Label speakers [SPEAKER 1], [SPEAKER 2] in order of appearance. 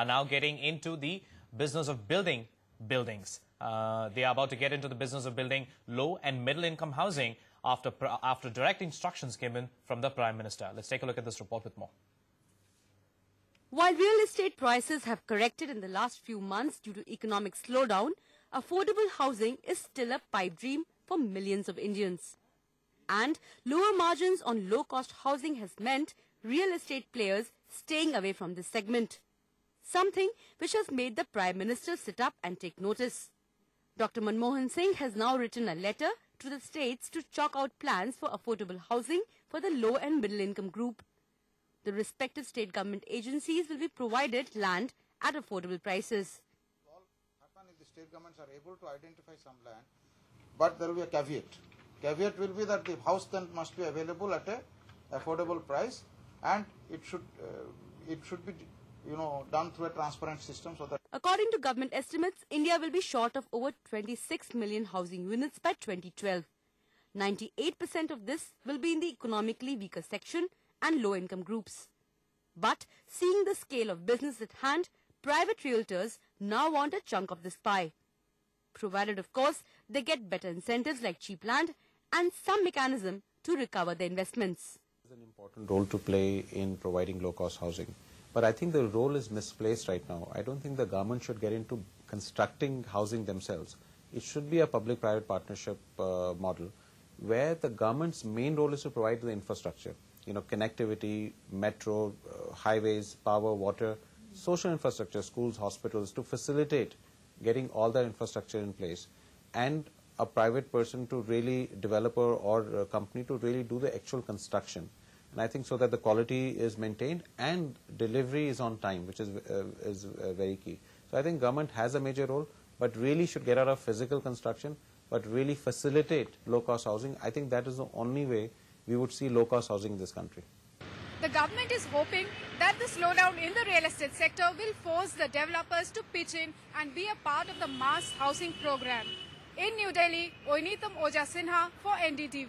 [SPEAKER 1] are now getting into the business of building buildings. They are about to get into the business of building low and middle income housing after direct instructions came in from the Prime Minister. Let's take a look at this report with more.
[SPEAKER 2] While real estate prices have corrected in the last few months due to economic slowdown, affordable housing is still a pipe dream for millions of Indians. And lower margins on low-cost housing has meant real estate players staying away from this segment. Something which has made the Prime Minister sit up and take notice. Dr. Manmohan Singh has now written a letter to the states to chalk out plans for affordable housing for the low and middle income group. The respective state government agencies will be provided land at affordable prices.
[SPEAKER 3] All happen if the state governments are able to identify some land, but there will be a caveat. Caveat will be that the house then must be available at a affordable price, and it should be done through a transparent system so that.
[SPEAKER 2] According to government estimates, India will be short of over 26 million housing units by 2012. 98% of this will be in the economically weaker section and low-income groups. But seeing the scale of business at hand, private realtors now want a chunk of this pie. Provided, of course, they get better incentives like cheap land and some mechanism to recover their investments.
[SPEAKER 4] There's an important role to play in providing low-cost housing. But I think the role is misplaced right now. I don't think the government should get into constructing housing themselves. It should be a public-private partnership model where the government's main role is to provide the infrastructure. Connectivity, metro, highways, power, water, social infrastructure, schools, hospitals, to facilitate getting all that infrastructure in place, and a private person to really, developer or a company to really do the actual construction. And I think so that the quality is maintained and delivery is on time, which is very key. So I think government has a major role, but really should get out of physical construction, but really facilitate low-cost housing. I think that is the only way we would see low-cost housing in this country.
[SPEAKER 5] The government is hoping that the slowdown in the real estate sector will force the developers to pitch in and be a part of the mass housing program. In New Delhi, Oinitam Oja Sinha for NDTV.